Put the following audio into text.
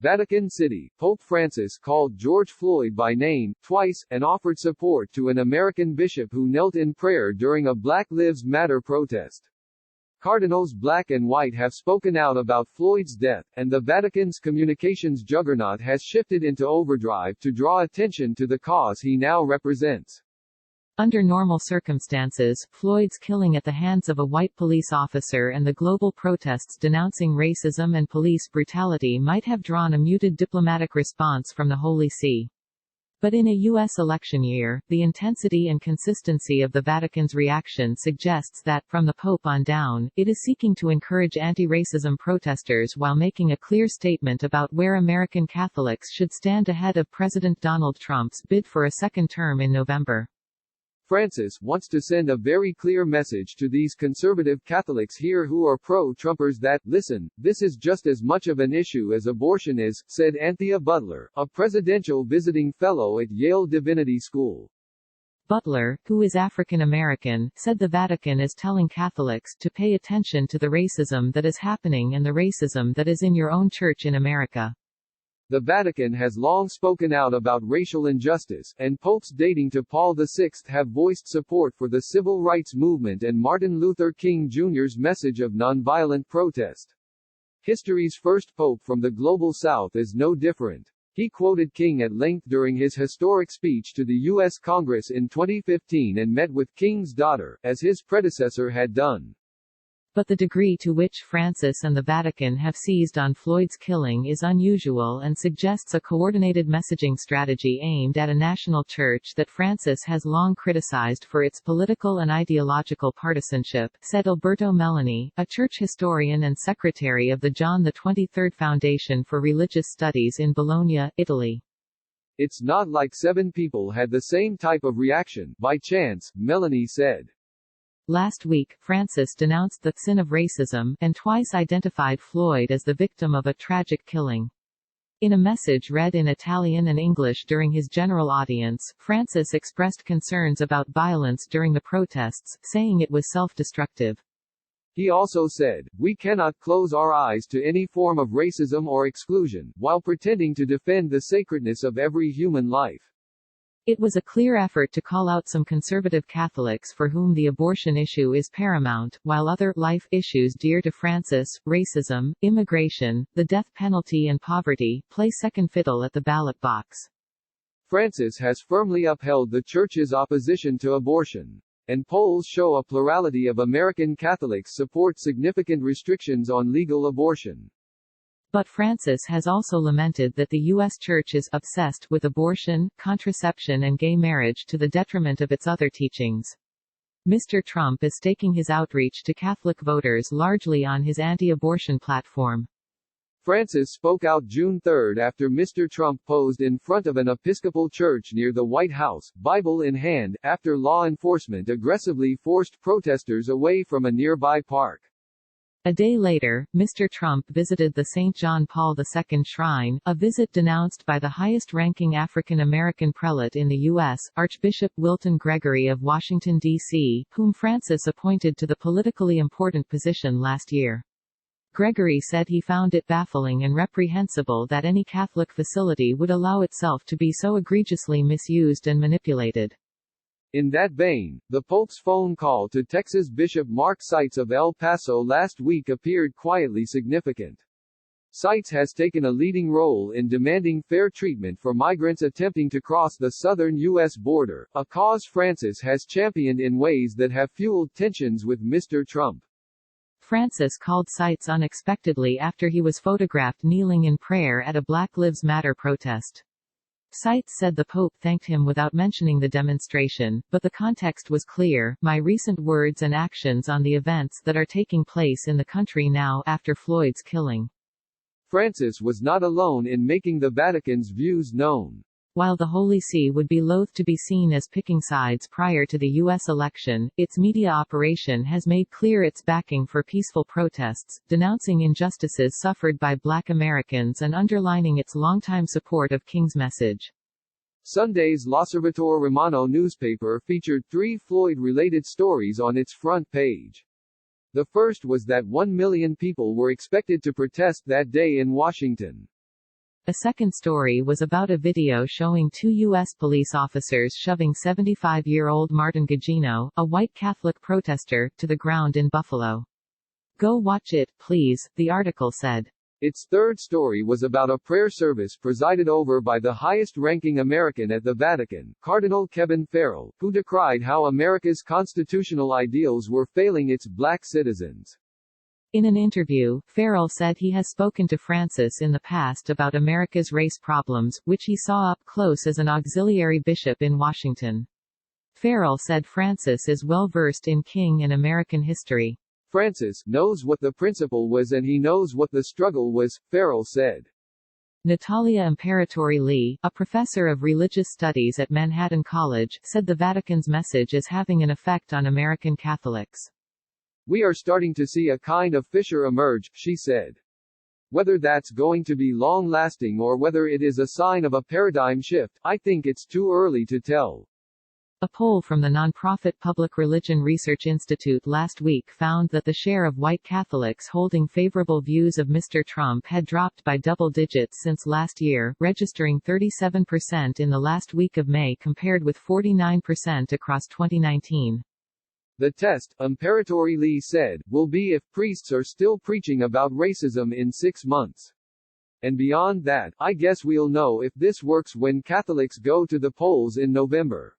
Vatican City, Pope Francis called George Floyd by name, twice, and offered support to an American bishop who knelt in prayer during a Black Lives Matter protest. Cardinals black and white have spoken out about Floyd's death, and the Vatican's communications juggernaut has shifted into overdrive to draw attention to the cause he now represents. Under normal circumstances, Floyd's killing at the hands of a white police officer and the global protests denouncing racism and police brutality might have drawn a muted diplomatic response from the Holy See. But in a U.S. election year, the intensity and consistency of the Vatican's reaction suggests that, from the Pope on down, it is seeking to encourage anti-racism protesters while making a clear statement about where American Catholics should stand ahead of President Donald Trump's bid for a second term in November. Francis wants to send a very clear message to these conservative Catholics here who are pro-Trumpers that, listen, this is just as much of an issue as abortion is, said Anthea Butler, a presidential visiting fellow at Yale Divinity School. Butler, who is African American, said the Vatican is telling Catholics to pay attention to the racism that is happening and the racism that is in your own church in America. The Vatican has long spoken out about racial injustice, and popes dating to Paul VI have voiced support for the civil rights movement and Martin Luther King Jr.'s message of nonviolent protest. History's first pope from the global south is no different. He quoted King at length during his historic speech to the U.S. Congress in 2015 and met with King's daughter, as his predecessor had done. But the degree to which Francis and the Vatican have seized on Floyd's killing is unusual and suggests a coordinated messaging strategy aimed at a national church that Francis has long criticized for its political and ideological partisanship, said Alberto Meloni, a church historian and secretary of the John XXIII Foundation for Religious Studies in Bologna, Italy. It's not like 7 people had the same type of reaction, by chance, Meloni said. Last week, Francis denounced the sin of racism, and twice identified Floyd as the victim of a tragic killing. In a message read in Italian and English during his general audience, Francis expressed concerns about violence during the protests, saying it was self-destructive. He also said, "We cannot close our eyes to any form of racism or exclusion, while pretending to defend the sacredness of every human life." It was a clear effort to call out some conservative Catholics for whom the abortion issue is paramount, while other life issues dear to Francis, racism, immigration, the death penalty and poverty, play second fiddle at the ballot box. Francis has firmly upheld the Church's opposition to abortion. And polls show a plurality of American Catholics support significant restrictions on legal abortion. But Francis has also lamented that the U.S. Church is obsessed with abortion, contraception and gay marriage to the detriment of its other teachings. Mr. Trump is staking his outreach to Catholic voters largely on his anti-abortion platform. Francis spoke out June 3 after Mr. Trump posed in front of an Episcopal church near the White House, Bible in hand, after law enforcement aggressively forced protesters away from a nearby park. A day later, Mr. Trump visited the St. John Paul II Shrine, a visit denounced by the highest-ranking African-American prelate in the U.S., Archbishop Wilton Gregory of Washington, D.C., whom Francis appointed to the politically important position last year. Gregory said he found it baffling and reprehensible that any Catholic facility would allow itself to be so egregiously misused and manipulated. In that vein, the Pope's phone call to Texas Bishop Mark Seitz of El Paso last week appeared quietly significant. Seitz has taken a leading role in demanding fair treatment for migrants attempting to cross the southern U.S. border, a cause Francis has championed in ways that have fueled tensions with Mr. Trump. Francis called Seitz unexpectedly after he was photographed kneeling in prayer at a Black Lives Matter protest. Seitz said the Pope thanked him without mentioning the demonstration, but the context was clear: my recent words and actions on the events that are taking place in the country now after Floyd's killing. Francis was not alone in making the Vatican's views known. While the Holy See would be loath to be seen as picking sides prior to the U.S. election, its media operation has made clear its backing for peaceful protests, denouncing injustices suffered by Black Americans and underlining its longtime support of King's message. Sunday's L'Osservatore Romano newspaper featured 3 Floyd-related stories on its front page. The first was that 1 million people were expected to protest that day in Washington. A second story was about a video showing two U.S. police officers shoving 75-year-old Martin Gugino, a white Catholic protester, to the ground in Buffalo. Go watch it, please, the article said. Its third story was about a prayer service presided over by the highest-ranking American at the Vatican, Cardinal Kevin Farrell, who decried how America's constitutional ideals were failing its black citizens. In an interview, Farrell said he has spoken to Francis in the past about America's race problems, which he saw up close as an auxiliary bishop in Washington. Farrell said Francis is well versed in King and American history. Francis knows what the principle was and he knows what the struggle was, Farrell said. Natalia Imperatori-Lee, a professor of religious studies at Manhattan College, said the Vatican's message is having an effect on American Catholics. We are starting to see a kind of fissure emerge, she said. Whether that's going to be long-lasting or whether it is a sign of a paradigm shift, I think it's too early to tell. A poll from the nonprofit Public Religion Research Institute last week found that the share of white Catholics holding favorable views of Mr. Trump had dropped by double digits since last year, registering 37% in the last week of May compared with 49% across 2019. The test, Imperatori-Lee said, will be if priests are still preaching about racism in 6 months. And beyond that, I guess we'll know if this works when Catholics go to the polls in November.